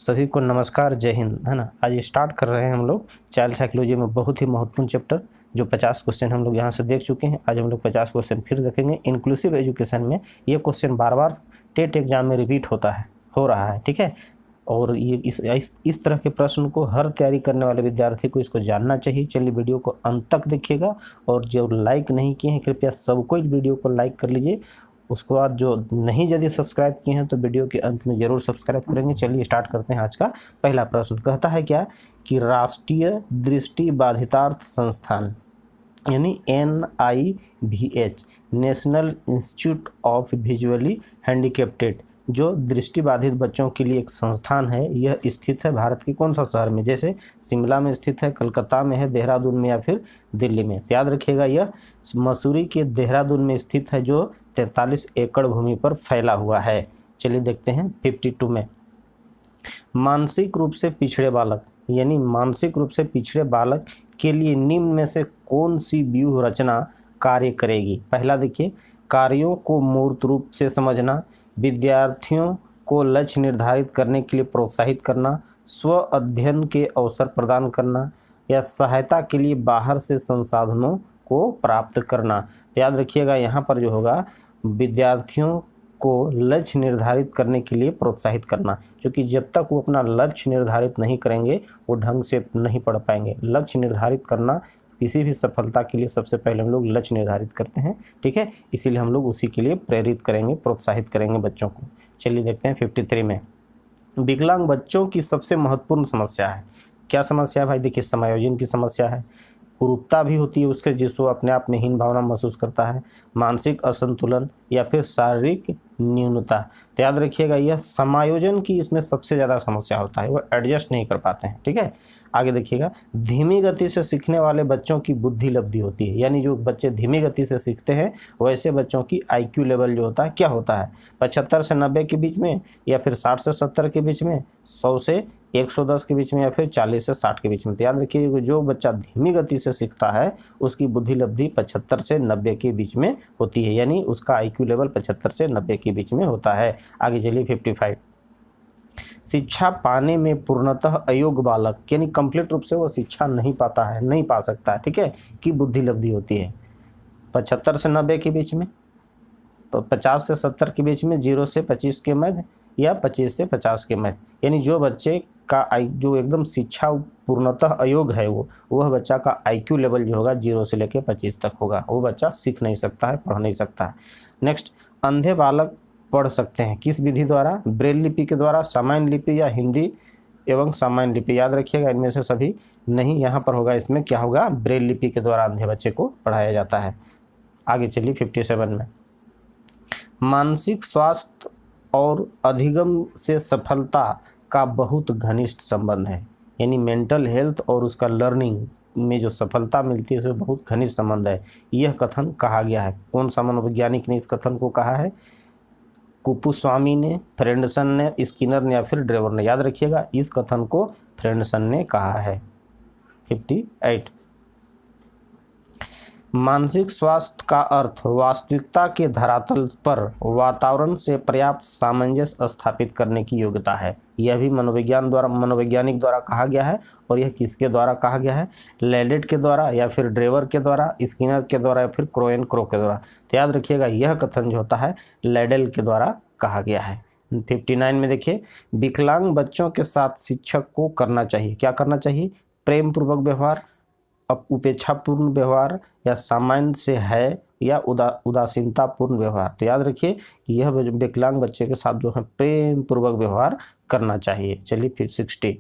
सभी को नमस्कार, जय हिंद। है ना। आज स्टार्ट कर रहे हैं हम लोग चाइल्ड साइकोलॉजी में बहुत ही महत्वपूर्ण चैप्टर, जो 50 क्वेश्चन हम लोग यहाँ से देख चुके हैं। आज हम लोग 50 क्वेश्चन फिर देखेंगे। इंक्लूसिव एजुकेशन में ये क्वेश्चन बार बार टेट एग्जाम में रिपीट हो रहा है, ठीक है। और ये इस तरह के प्रश्न को हर तैयारी करने वाले विद्यार्थी को इसको जानना चाहिए। चलिए वीडियो को अंत तक देखिएगा, और जो लाइक नहीं किए हैं कृपया सबको इस वीडियो को लाइक कर लीजिए। उसके बाद जो नहीं यदि सब्सक्राइब किए हैं तो वीडियो के अंत में ज़रूर सब्सक्राइब करेंगे। चलिए स्टार्ट करते हैं। आज का पहला प्रश्न कहता है क्या कि राष्ट्रीय दृष्टि बाधितार्थ संस्थान यानी NIVH national institute of visually handicapped जो दृष्टिबाधित बच्चों के लिए एक संस्थान है, यह स्थित है भारत के कौन सा शहर में? जैसे शिमला में स्थित है, कलकत्ता में है, देहरादून में या फिर दिल्ली में। याद रखिएगा यह मसूरी के देहरादून में स्थित है, जो 43 एकड़ भूमि पर फैला हुआ है। चलिए देखते हैं 52 में। मानसिक रूप से पिछड़े बालक यानी मानसिक रूप से पिछड़े बालक के लिए निम्न में से कौन सी व्यूह रचना कार्य करेगी? पहला देखिए, कार्यों को मूर्त रूप से समझना, विद्यार्थियों को लक्ष्य निर्धारित करने के लिए प्रोत्साहित करना, स्व अध्ययन के अवसर प्रदान करना, या सहायता के लिए बाहर से संसाधनों को प्राप्त करना। तो याद रखिएगा यहाँ पर जो होगा विद्यार्थियों को लक्ष्य निर्धारित करने के लिए प्रोत्साहित करना, क्योंकि जब तक वो अपना लक्ष्य निर्धारित नहीं करेंगे वो ढंग से नहीं पढ़ पाएंगे। लक्ष्य निर्धारित करना, किसी भी सफलता के लिए सबसे पहले हम लोग लक्ष्य निर्धारित करते हैं, ठीक है। इसीलिए हम लोग उसी के लिए प्रेरित करेंगे, प्रोत्साहित करेंगे बच्चों को। चलिए देखते हैं 53 में। विकलांग बच्चों की सबसे महत्वपूर्ण समस्या है। क्या समस्या है भाई? देखिए, समायोजन की समस्या है, कुरूपता भी होती है उसके, जिसको अपने आप में हीन भावना महसूस करता है, मानसिक असंतुलन या फिर शारीरिक न्यूनता। तो याद रखिएगा यह समायोजन की इसमें सबसे ज़्यादा समस्या होता है, वो एडजस्ट नहीं कर पाते हैं, ठीक है। आगे देखिएगा, धीमी गति से सीखने वाले बच्चों की बुद्धि लब्धि होती है, यानी जो बच्चे धीमी गति से सीखते हैं वैसे बच्चों की IQ लेवल जो होता है क्या होता है? 75 से 90 के बीच में, या फिर 60 से 70 के बीच में, 100 से 110 के बीच में, या फिर 40 से 60 के बीच में। तो याद रखिए जो बच्चा धीमी गति से सीखता है उसकी बुद्धि लब्धि 75 से 90 के बीच में होती है, यानी उसका IQ लेवल 75 से 90 के बीच में होता है। आगे चलिए 55। शिक्षा पाने में पूर्णतः अयोग्य बालक यानी कंप्लीट रूप से वो शिक्षा नहीं पाता है, नहीं पा सकता है, ठीक है, की बुद्धि लब्धि होती है 75 से 90 के बीच में, तो 50 से 70 के बीच में, 0 से 25 के मध्य, या 25 से 50 के मध्य। यानी जो बच्चे का जो एकदम शिक्षा पूर्णतः अयोग्य है वह बच्चा का IQ लेवल जो होगा 0 से लेकर 25 तक होगा, वो बच्चा सीख नहीं सकता है, पढ़ नहीं सकता है। नेक्स्ट, अंधे बालक पढ़ सकते हैं किस विधि द्वारा? ब्रेल लिपि के द्वारा, सामान्य लिपि या हिंदी एवं सामान्य लिपि। याद रखिएगा इनमें से सभी नहीं, यहाँ पर होगा, इसमें क्या होगा? ब्रेल लिपि के द्वारा अंधे बच्चे को पढ़ाया जाता है। आगे चलिए 57 में। मानसिक स्वास्थ्य और अधिगम से सफलता का बहुत घनिष्ठ संबंध है, यानी मेंटल हेल्थ और उसका लर्निंग में जो सफलता मिलती है उसमें बहुत घनिष्ठ संबंध है। यह कथन कहा गया है। कौन सा मनोवैज्ञानिक ने इस कथन को कहा है? कुपुस्वामी ने, फ्रेंडसन ने, स्किनर ने, या फिर ड्रेवर ने? याद रखिएगा इस कथन को फ्रेंडसन ने कहा है। 58। मानसिक स्वास्थ्य का अर्थ वास्तविकता के धरातल पर वातावरण से पर्याप्त सामंजस्य स्थापित करने की योग्यता है। यह भी मनोवैज्ञानिक द्वारा कहा गया है। और यह किसके द्वारा कहा गया है? लेडेट के द्वारा, या फिर ड्रेवर के द्वारा, स्किनर के द्वारा, या फिर क्रोएन क्रो के द्वारा? तो याद रखिएगा यह कथन जो होता है लेडेल के द्वारा कहा गया है। 59 में देखिए, विकलांग बच्चों के साथ शिक्षक को करना चाहिए, क्या करना चाहिए? प्रेम पूर्वक व्यवहार, उपेक्षापूर्ण व्यवहार, या सामान्य से है, या उदासीनतापूर्ण व्यवहार। तो याद रखिए कि यह विकलांग बच्चे के साथ जो है प्रेम पूर्वक व्यवहार करना चाहिए। चलिए फिर 60।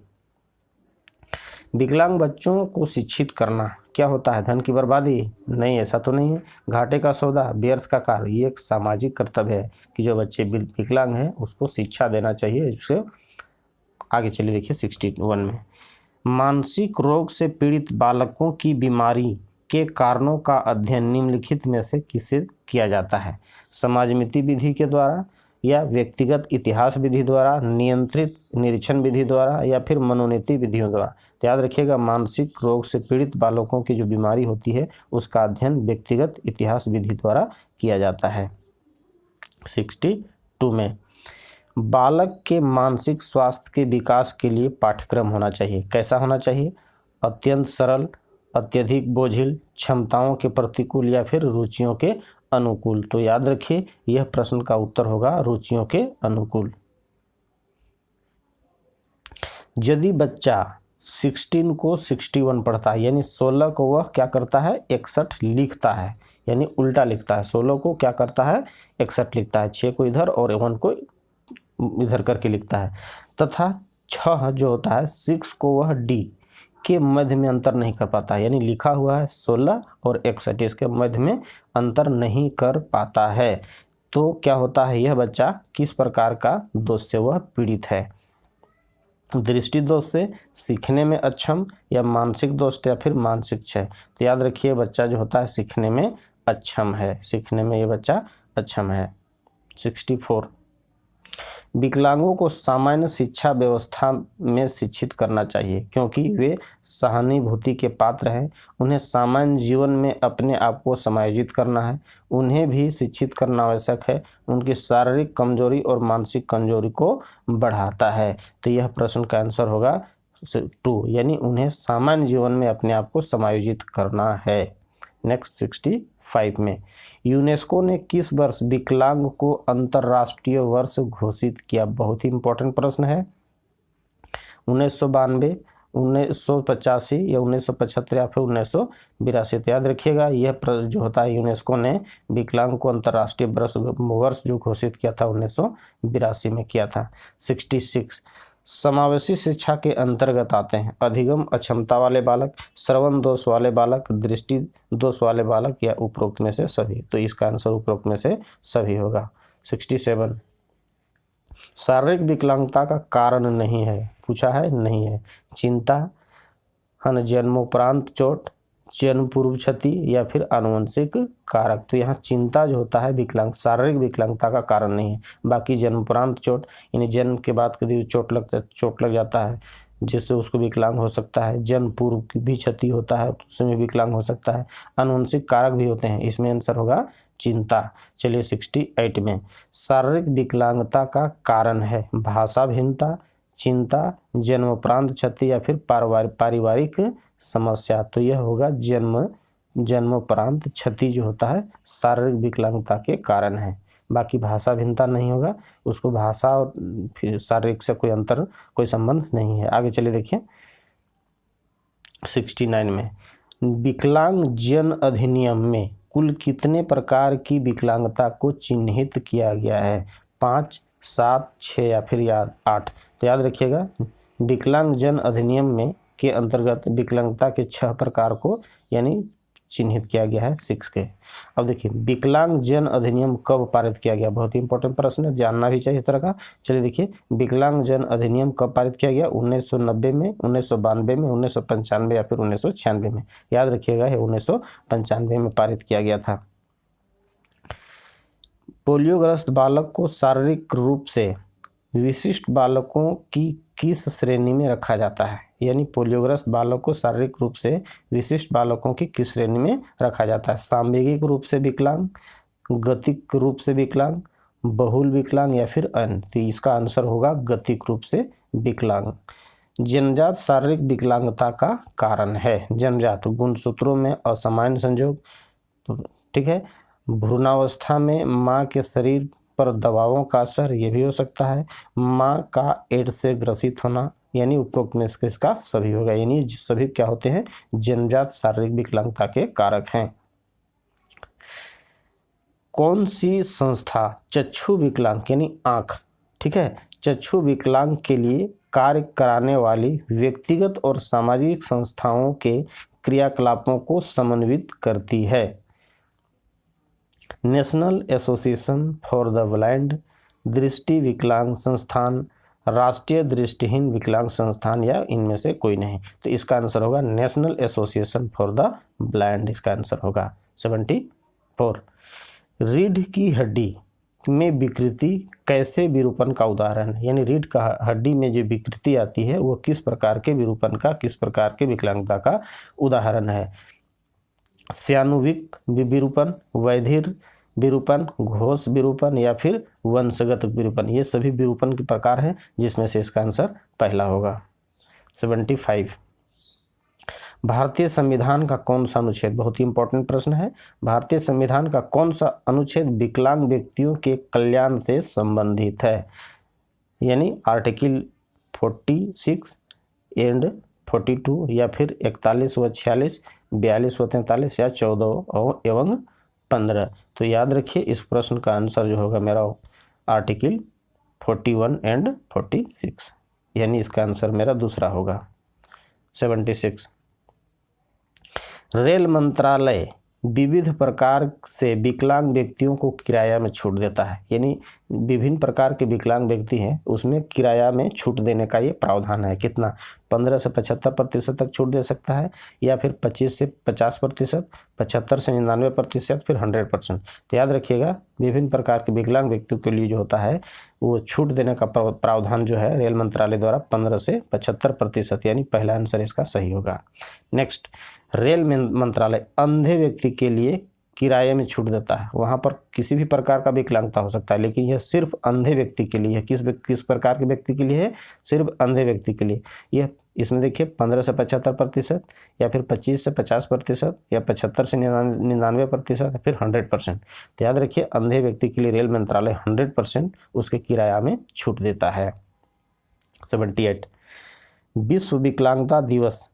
विकलांग बच्चों को शिक्षित करना क्या होता है? धन की बर्बादी? नहीं, ऐसा तो नहीं है। घाटे का सौदा, व्यर्थ का कार्य। ये एक सामाजिक कर्तव्य है कि जो बच्चे विकलांग हैं उसको शिक्षा देना चाहिए। इससे आगे चलिए देखिए 61 में। मानसिक रोग से पीड़ित बालकों की बीमारी के कारणों का अध्ययन निम्नलिखित में से किससे किया जाता है? समाजमिति विधि के द्वारा, या व्यक्तिगत इतिहास विधि द्वारा, नियंत्रित निरीक्षण विधि द्वारा, या फिर मनोनीति विधियों द्वारा? तो याद रखिएगा मानसिक रोग से पीड़ित बालकों की जो बीमारी होती है उसका अध्ययन व्यक्तिगत इतिहास विधि द्वारा किया जाता है। 62 में बालक के मानसिक स्वास्थ्य के विकास के लिए पाठ्यक्रम होना चाहिए। कैसा होना चाहिए? अत्यंत सरल, अत्यधिक बोझिल, क्षमताओं के प्रतिकूल या फिर रुचियों के अनुकूल। तो याद रखिए यह प्रश्न का उत्तर होगा रुचियों के अनुकूल। यदि बच्चा 16 को 61 पढ़ता है, यानी 16 को वह क्या करता है? 61 लिखता है, यानी उल्टा लिखता है। 16 को क्या करता है? 61 लिखता है। 6 को इधर और 1 को इधर करके लिखता है। तथा 6 जो होता है 6 को वह डी के मध्य में अंतर नहीं कर पाता है, यानी लिखा हुआ है 16 और 61, इसके मध्य में अंतर नहीं कर पाता है। तो क्या होता है? यह बच्चा किस प्रकार का दोष से वह पीड़ित है? दृष्टि दोष से, सीखने में अक्षम, या मानसिक दोष या फिर मानसिक क्षय। तो याद रखिए बच्चा जो होता है सीखने में अक्षम है, सीखने में ये बच्चा अक्षम है। 64, विकलांगों को सामान्य शिक्षा व्यवस्था में शिक्षित करना चाहिए क्योंकि वे सहानुभूति के पात्र हैं। उन्हें सामान्य जीवन में अपने आप को समायोजित करना है। उन्हें भी शिक्षित करना आवश्यक है। उनकी शारीरिक कमजोरी और मानसिक कमजोरी को बढ़ाता है। तो यह प्रश्न का आंसर होगा 2, यानी उन्हें सामान्य जीवन में अपने आप को समायोजित करना है। नेक्स्ट 65 में यूनेस्को ने किस वर्ष विकलांग को अंतर्राष्ट्रीय वर्ष घोषित किया? बहुत ही इंपॉर्टेंट प्रश्न है। 1992, 1985 या 1975 या फिर 1982। तो याद रखिएगा यह जो होता है यूनेस्को ने विकलांग को अंतर्राष्ट्रीय वर्ष जो घोषित किया था 1982 में किया था। 66, समावेशी शिक्षा के अंतर्गत आते हैं अधिगम अक्षमता वाले बालक, श्रवण दोष वाले बालक, दृष्टि दोष वाले बालक, या उपरोक्त में से सभी। तो इसका आंसर उपरोक्त में से सभी होगा। 67, शारीरिक विकलांगता का कारण नहीं है, पूछा है, नहीं है। चिंता, जन्मोपरांत चोट, जन्म पूर्व क्षति, या फिर आनुवंशिक कारक। तो यहाँ चिंता जो होता है शारीरिक विकलांगता का कारण नहीं है। बाकी जन्मोपरांत चोट, यानी जन्म के बाद कभी चोट लग जाता है जिससे उसको विकलांग हो सकता है। जन्म पूर्व की भी क्षति होता है तो उसमें विकलांग हो सकता है। आनुवंशिक कारक भी होते हैं, इसमें आंसर होगा चिंता। चलिए 68 में शारीरिक विकलांगता का कारण है भाषा भिन्नता, चिंता, जन्मोपरांत क्षति, या फिर पारिवारिक समस्या। तो यह होगा जन्मोपरांत क्षति जो होता है शारीरिक विकलांगता के कारण है। बाकी भाषा भिन्नता नहीं होगा, उसको भाषा और फिर शारीरिक से कोई संबंध नहीं है। आगे चलिए देखिए 69 में विकलांग जन अधिनियम में कुल कितने प्रकार की विकलांगता को चिन्हित किया गया है? 5, 7, 6 या फिर 8। तो याद रखिएगा विकलांग जन अधिनियम में के अंतर्गत विकलांगता के 6 प्रकार को यानी चिन्हित किया गया है 6 के। अब देखिए विकलांग जन अधिनियम कब पारित किया गया? बहुत ही इंपॉर्टेंट प्रश्न है, जानना भी चाहिए इस तरह का। चलिए देखिए विकलांग जन अधिनियम कब पारित किया गया? 1990 में, 1992 में, 1995 या फिर 1996 में। याद रखिएगा ये 1995 में पारित किया गया था। पोलियोग्रस्त बालक को शारीरिक रूप से विशिष्ट बालकों की किस श्रेणी में रखा जाता है? यानी पोलियोग्रस्त बालक को शारीरिक रूप से विशिष्ट बालकों की किस श्रेणी में रखा जाता है? सांवेगिक रूप से विकलांग, गतिक रूप से विकलांग, बहुल विकलांग, या फिर अन्य। तो इसका आंसर होगा गतिक रूप से विकलांग। जन्मजात शारीरिक विकलांगता का कारण है जन्मजात गुणसूत्रों में असामान्य संयोग, ठीक है। भ्रूणावस्था में माँ के शरीर पर दबावों का असर, ये भी हो सकता है। माँ का एड्स से ग्रसित होना, यानी उपरोक्त में इसका सभी होगा। यानी सभी क्या होते हैं? जन्मजात शारीरिक विकलांगता के कारक हैं। कौन सी संस्था चक्षु विकलांग यानी आँख, ठीक है, चक्षु विकलांग के लिए कार्य कराने वाली व्यक्तिगत और सामाजिक संस्थाओं के क्रियाकलापों को समन्वित करती है? National association for the blind, दृष्टि विकलांग संस्थान, राष्ट्रीय दृष्टिहीन विकलांग संस्थान, या इनमें से कोई नहीं। तो इसका आंसर होगा national association for the blind, इसका आंसर होगा 74। रीढ़ की हड्डी में विकृति कैसे विरूपण का उदाहरण है? यानी रीढ़ का हड्डी में जो विकृति आती है वो किस प्रकार के विरूपण का, किस प्रकार के विकलांगता का उदाहरण है? स्यानुविक विरूपण, वैधिर, विरूपण, घोष विरूपण या फिर वंशगत विरूपण, ये सभी विरूपण के प्रकार हैं, जिसमें से इसका आंसर पहला होगा। 75 भारतीय संविधान का कौन सा अनुच्छेद, बहुत ही इंपॉर्टेंट प्रश्न है, भारतीय संविधान का कौन सा अनुच्छेद विकलांग व्यक्तियों के कल्याण से संबंधित है, यानी आर्टिकल 46 एंड 42 या फिर 41 व 46, 42 व 43 या 14 एवं 15। तो याद रखिए इस प्रश्न का आंसर जो होगा मेरा आर्टिकल 41 एंड 46, यानी इसका आंसर मेरा दूसरा होगा। 76 रेल मंत्रालय विविध प्रकार से विकलांग व्यक्तियों को किराया में छूट देता है, यानी विभिन्न प्रकार के विकलांग व्यक्ति हैं उसमें किराया में छूट देने का ये प्रावधान है। कितना, 15 से 75% तक छूट दे सकता है, या फिर 25 से 50%, 75 से 99%, फिर 100%। तो याद रखिएगा विभिन्न प्रकार के विकलांग व्यक्तियों के लिए जो होता है वो छूट देने का प्रावधान जो है रेल मंत्रालय द्वारा 15 से 75%, यानी पहला आंसर इसका सही होगा। नेक्स्ट, रेल मंत्रालय अंधे व्यक्ति के लिए किराए में छूट देता है, वहाँ पर किसी भी प्रकार का विकलांगता हो सकता है, लेकिन यह सिर्फ अंधे व्यक्ति के लिए है। किस प्रकार के व्यक्ति के लिए है, सिर्फ अंधे व्यक्ति के लिए। यह इसमें देखिए 15 से 75%, या फिर 25 से 50%, या 75 से 99%, फिर 100%। तो याद रखिए अंधे व्यक्ति के लिए रेल मंत्रालय 100% उसके किराया में छूट देता है। 78 विश्व विकलांगता दिवस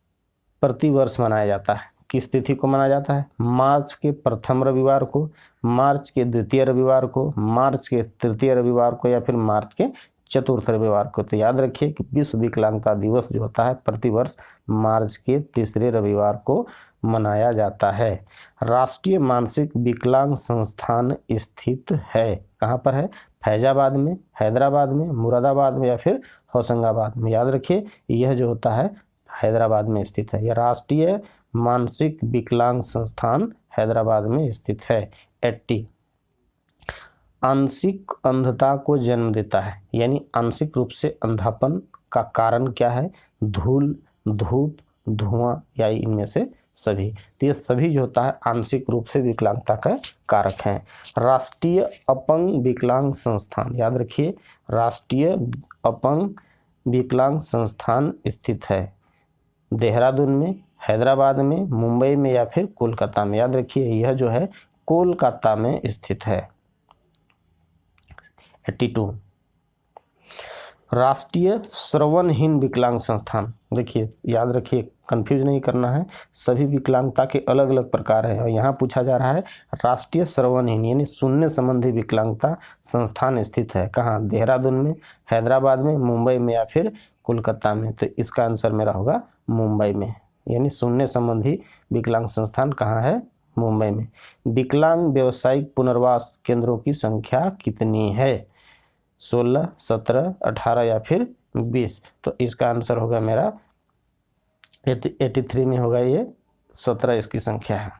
प्रतिवर्ष मनाया जाता है, किस तिथि को मनाया जाता है, मार्च के प्रथम रविवार को, मार्च के द्वितीय रविवार को, मार्च के तृतीय रविवार को, या फिर मार्च के चतुर्थ रविवार को। तो याद रखिए कि विश्व विकलांगता दिवस जो होता है प्रतिवर्ष मार्च के तीसरे रविवार को मनाया जाता है। राष्ट्रीय मानसिक विकलांग संस्थान स्थित है, कहाँ पर है, फैजाबाद में, हैदराबाद में, मुरादाबाद में, या फिर होशंगाबाद में। याद रखिए यह जो होता है हैदराबाद में स्थित है, यह राष्ट्रीय मानसिक विकलांग संस्थान हैदराबाद में स्थित है। 80 आंशिक अंधता को जन्म देता है, यानी आंशिक रूप से अंधापन का कारण क्या है, धूल, धूप, धुआं, या इनमें से सभी। तो ये सभी जो होता है आंशिक रूप से विकलांगता का कारक हैं। राष्ट्रीय अपंग विकलांग संस्थान, याद रखिए राष्ट्रीय अपंग विकलांग संस्थान स्थित है देहरादून में, हैदराबाद में, मुंबई में, या फिर कोलकाता में। याद रखिए यह जो है कोलकाता में स्थित है। 82 राष्ट्रीय श्रवणहीन विकलांग संस्थान, देखिए याद रखिए कंफ्यूज नहीं करना है, सभी विकलांगता के अलग अलग प्रकार हैं, और यहाँ पूछा जा रहा है राष्ट्रीय श्रवणहीन यानी सुनने संबंधी विकलांगता संस्थान स्थित है कहाँ, देहरादून में, हैदराबाद में, मुंबई में, या फिर कोलकाता में। तो इसका आंसर मेरा होगा मुंबई में, यानी सुनने संबंधी विकलांग संस्थान कहाँ है, मुंबई में। विकलांग व्यावसायिक पुनर्वास केंद्रों की संख्या कितनी है, 16, 17, 18 या फिर 20। तो इसका आंसर होगा मेरा 83 में होगा, ये 17 इसकी संख्या है।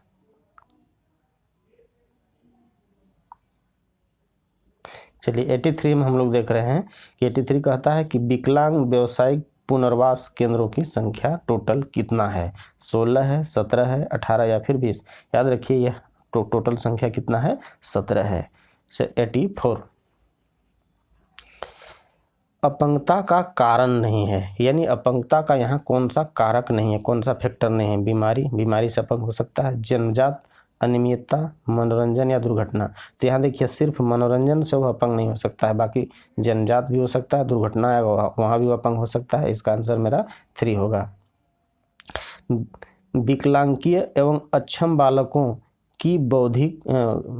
चलिए 83 में हम लोग देख रहे हैं कि 83 कहता है कि विकलांग व्यावसायिक पुनर्वास केंद्रों की संख्या टोटल कितना है, 16 है, 17 है, 18 या फिर 20। याद रखिए यह टोटल संख्या कितना है, 17 है। 84 अपंगता का कारण नहीं है, यानी अपंगता का यहाँ कौन सा कारक नहीं है, कौन सा फैक्टर नहीं है, बीमारी से अपंग हो सकता है, जन्मजात अनियमितता, मनोरंजन या दुर्घटना। तो यहाँ देखिए सिर्फ मनोरंजन से वह अपंग नहीं हो सकता है, बाकी जन्मजात भी हो सकता है, दुर्घटना है वहाँ भी अपंग हो सकता है। इसका आंसर मेरा 3 होगा। विकलांगीय एवं अक्षम बालकों की बौद्धिक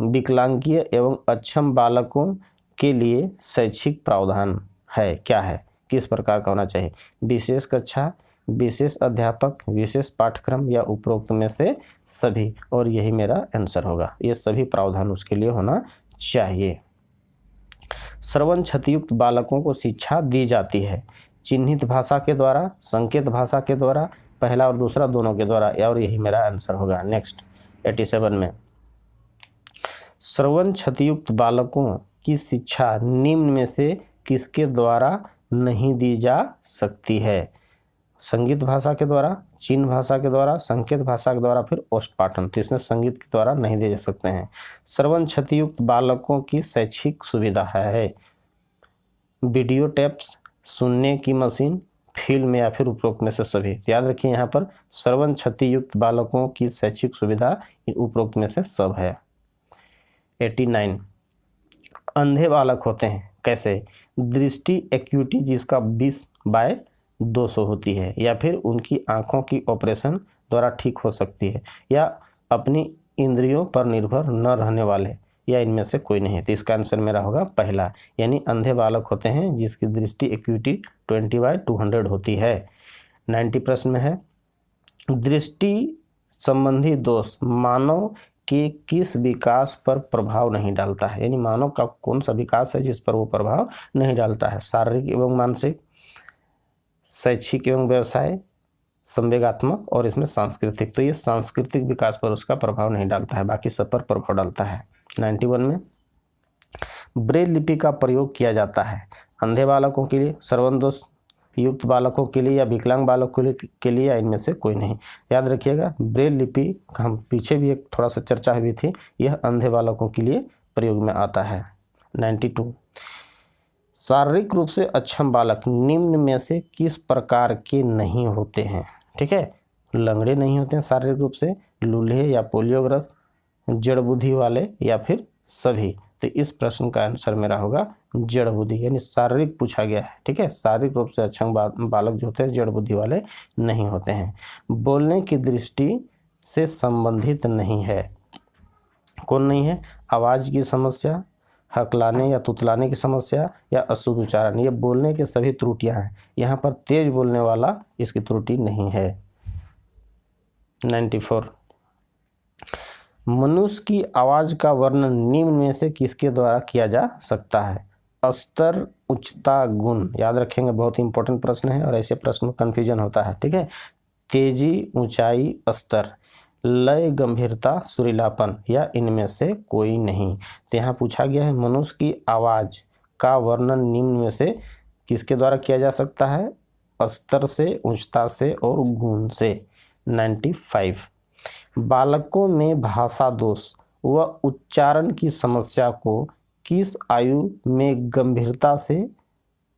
विकलांगीय एवं अक्षम बालकों के लिए शैक्षिक प्रावधान है, क्या है, किस प्रकार का होना चाहिए, विशेष कक्षा, विशेष अध्यापक, विशेष पाठ्यक्रम, या उपरोक्त में से सभी, और यही मेरा आंसर होगा, ये सभी प्रावधान उसके लिए होना चाहिए। श्रवण क्षतियुक्त बालकों को शिक्षा दी जाती है चिन्हित भाषा के द्वारा, संकेत भाषा के द्वारा, पहला और दूसरा दोनों के द्वारा, और यही मेरा आंसर होगा। नेक्स्ट 87 में श्रवण क्षतियुक्त बालकों की शिक्षा निम्न में से किसके द्वारा नहीं दी जा सकती है, संगीत भाषा के द्वारा, चिन्ह भाषा के द्वारा, संकेत भाषा के द्वारा, फिर पोस्टपार्टम। तो इसमें संगीत के द्वारा नहीं दे जा सकते हैं। श्रवण क्षतियुक्त बालकों की शैक्षिक सुविधा है वीडियो टेप्स, सुनने की मशीन, फिल्म या फिर उपरोक्त में से सभी। याद रखिए यहाँ पर श्रवण क्षतियुक्त बालकों की शैक्षिक सुविधा उपरोक्त में से सब है। 89 अंधे बालक होते हैं कैसे? दृष्टि एक्यूटी जिसका 20/200 होती है, या फिर उनकी आँखों की ऑपरेशन द्वारा ठीक हो सकती है, या अपनी इंद्रियों पर निर्भर न रहने वाले, या इनमें से कोई नहीं। तो इसका आंसर मेरा होगा पहला, यानी अंधे बालक होते हैं जिसकी दृष्टि एक्यूटी 20/200 होती है। 90 प्रश्न में है दृष्टि संबंधी दोष मानव के किस विकास पर प्रभाव नहीं डालता है? यानी मानव का कौन सा विकास है जिस पर वो प्रभाव नहीं डालता है? शारीरिक एवं मानसिक, शैक्षिक एवं व्यवसाय, संवेगात्मक और इसमें सांस्कृतिक। तो ये सांस्कृतिक विकास पर उसका प्रभाव नहीं डालता है, बाकी सब पर प्रभाव डालता है। 91 में ब्रेल लिपि का प्रयोग किया जाता है अंधे बालकों के लिए, श्रवण दोष युक्त बालकों के लिए, या विकलांग बालकों के लिए, या इनमें से कोई नहीं। याद रखिएगा ब्रेल लिपि हम पीछे भी एक थोड़ा सा चर्चा हुई थी, यह अंधे बालकों के लिए प्रयोग में आता है। 92 शारीरिक रूप से अक्षम बालक निम्न में से किस प्रकार के नहीं होते हैं? ठीक है, लंगड़े नहीं होते हैं शारीरिक रूप से, लूल्हे या पोलियोग्रस्त, जड़ बुद्धि वाले, या फिर सभी। तो इस प्रश्न का आंसर मेरा होगा जड़ बुद्धि, यानी शारीरिक पूछा गया है। ठीक है, शारीरिक रूप से अक्षम बालक जो होते हैं जड़ बुद्धि वाले नहीं होते हैं। बोलने की दृष्टि से संबंधित नहीं है, कौन नहीं है? आवाज़ की समस्या, हकलाने या तुतलाने की समस्या, या अशुद्ध उच्चारण। ये बोलने के सभी त्रुटियां हैं, यहाँ पर तेज बोलने वाला इसकी त्रुटि नहीं है। 94 मनुष्य की आवाज़ का वर्णन निम्न में से किसके द्वारा किया जा सकता है? स्तर, उच्चता, गुण। याद रखेंगे, बहुत इंपॉर्टेंट प्रश्न है और ऐसे प्रश्न में कन्फ्यूजन होता है। ठीक है, तेजी, ऊंचाई, स्तर, लय, गंभीरता, सुरीलापन, या इनमें से कोई नहीं। तो यहाँ पूछा गया है मनुष्य की आवाज़ का वर्णन निम्न में से किसके द्वारा किया जा सकता है? स्तर से, उच्चता से और गुण से। 95 बालकों में भाषा दोष व उच्चारण की समस्या को किस आयु में गंभीरता से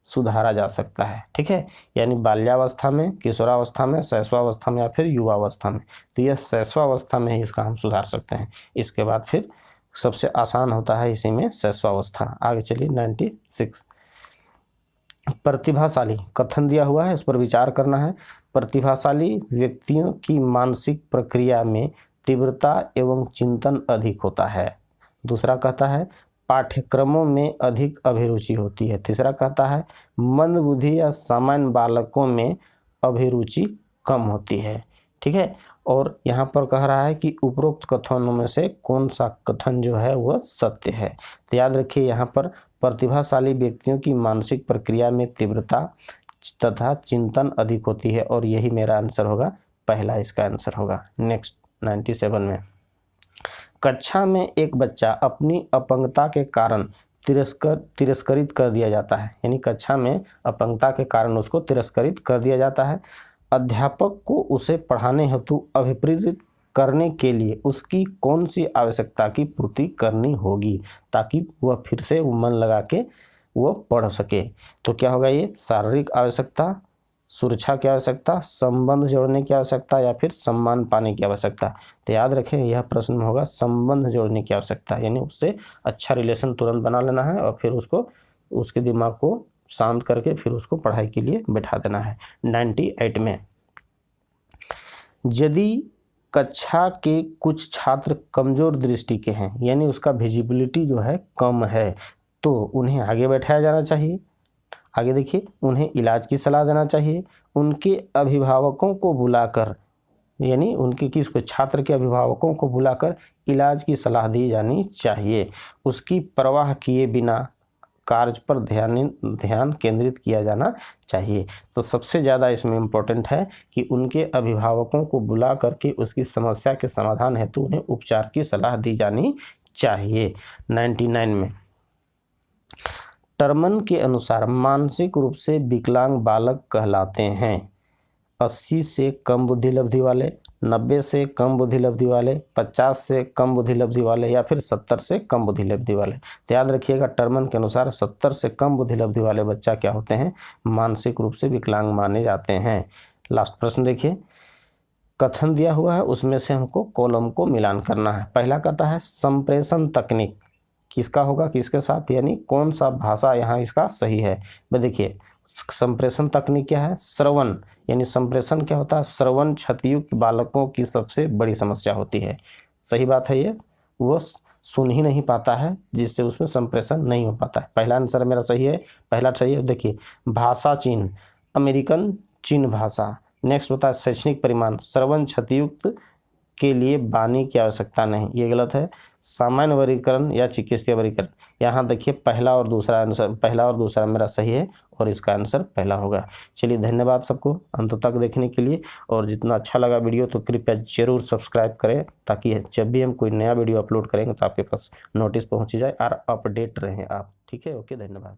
सुधारा जा सकता है? ठीक है, यानी बाल्यावस्था में, किशोरावस्था में, शैशवावस्था में, या फिर युवावस्था में। तो यह शैशवावस्था में ही इसका हम सुधार सकते हैं। इसके बाद फिर सबसे आसान होता है इसी में शैशवावस्था। आगे चलिए 96 प्रतिभाशाली कथन दिया हुआ है, इस पर विचार करना है। प्रतिभाशाली व्यक्तियों की मानसिक प्रक्रिया में तीव्रता एवं चिंतन अधिक होता है। दूसरा कहता है पाठ्यक्रमों में अधिक अभिरुचि होती है। तीसरा कहता है मंदबुद्धि या सामान्य बालकों में अभिरुचि कम होती है। ठीक है, और यहाँ पर कह रहा है कि उपरोक्त कथनों में से कौन सा कथन जो है वह सत्य है। तो याद रखिए यहाँ पर प्रतिभाशाली व्यक्तियों की मानसिक प्रक्रिया में तीव्रता तथा चिंतन अधिक होती है, और यही मेरा आंसर होगा पहला, इसका आंसर होगा। नेक्स्ट 97 में कक्षा में एक बच्चा अपनी अपंगता के कारण तिरस्कृत कर दिया जाता है, यानी कक्षा में अपंगता के कारण उसको तिरस्कृत कर दिया जाता है। अध्यापक को उसे पढ़ाने हेतु अभिप्रेरित करने के लिए उसकी कौन सी आवश्यकता की पूर्ति करनी होगी ताकि वह फिर से मन लगा के वो पढ़ सके? तो क्या होगा ये? शारीरिक आवश्यकता, सुरक्षा की आवश्यकता, संबंध जोड़ने की आवश्यकता, या फिर सम्मान पाने की आवश्यकता। तो याद रखें यह प्रश्न में होगा संबंध जोड़ने की आवश्यकता, यानी उससे अच्छा रिलेशन तुरंत बना लेना है और फिर उसको उसके दिमाग को शांत करके फिर उसको पढ़ाई के लिए बैठा देना है। 98 में यदि कक्षा के कुछ छात्र कमज़ोर दृष्टि के हैं, यानी उसका विजिबिलिटी जो है कम है, तो उन्हें आगे बैठाया जाना चाहिए। आगे देखिए, उन्हें इलाज की सलाह देना चाहिए। उनके अभिभावकों को बुलाकर, यानी उनके किसको? छात्र के अभिभावकों को बुलाकर इलाज की सलाह दी जानी चाहिए। उसकी परवाह किए बिना कार्य पर ध्यान केंद्रित किया जाना चाहिए। तो सबसे ज़्यादा इसमें इम्पोर्टेंट है कि उनके अभिभावकों को बुला करके उसकी समस्या के समाधान हेतु उन्हें उपचार की सलाह दी जानी चाहिए। 99 में टर्मन के अनुसार मानसिक रूप से विकलांग बालक कहलाते हैं 80 से कम बुद्धि लब्धि वाले, 90 से कम बुद्धि लब्धि वाले, 50 से कम बुद्धि लब्धि वाले या फिर 70 से कम बुद्धि लब्धि वाले। तो याद रखिएगा टर्मन के अनुसार 70 से कम बुद्धि लब्धि वाले बच्चा क्या होते हैं, मानसिक रूप से विकलांग माने जाते हैं। लास्ट प्रश्न देखिए, कथन दिया हुआ है उसमें से हमको कॉलम को मिलान करना है। पहला कहता है संप्रेषण तकनीक किसका होगा, किसके साथ, यानी कौन सा भाषा यहाँ इसका सही है। भाई देखिए संप्रेषण तकनीक क्या है, श्रवण, यानी संप्रेषण क्या होता है, श्रवण क्षतियुक्त बालकों की सबसे बड़ी समस्या होती है। सही बात है, ये वो सुन ही नहीं पाता है जिससे उसमें संप्रेषण नहीं हो पाता है। पहला आंसर मेरा सही है, पहला सही है। देखिए भाषा चिन्ह, अमेरिकन चिन्ह भाषा। नेक्स्ट होता है शैक्षणिक परिमाण, श्रवण क्षतियुक्त के लिए वाणी की आवश्यकता नहीं, ये गलत है। सामान्य वर्गीकरण या चिकित्सीय वर्गीकरण, यहाँ देखिए पहला और दूसरा आंसर, पहला और दूसरा मेरा सही है और इसका आंसर पहला होगा। चलिए धन्यवाद सबको अंत तक देखने के लिए, और जितना अच्छा लगा वीडियो तो कृपया जरूर सब्सक्राइब करें ताकि जब भी हम कोई नया वीडियो अपलोड करेंगे तो आपके पास नोटिस पहुँच जाए और अपडेट रहें आप। ठीक है, ओके, धन्यवाद।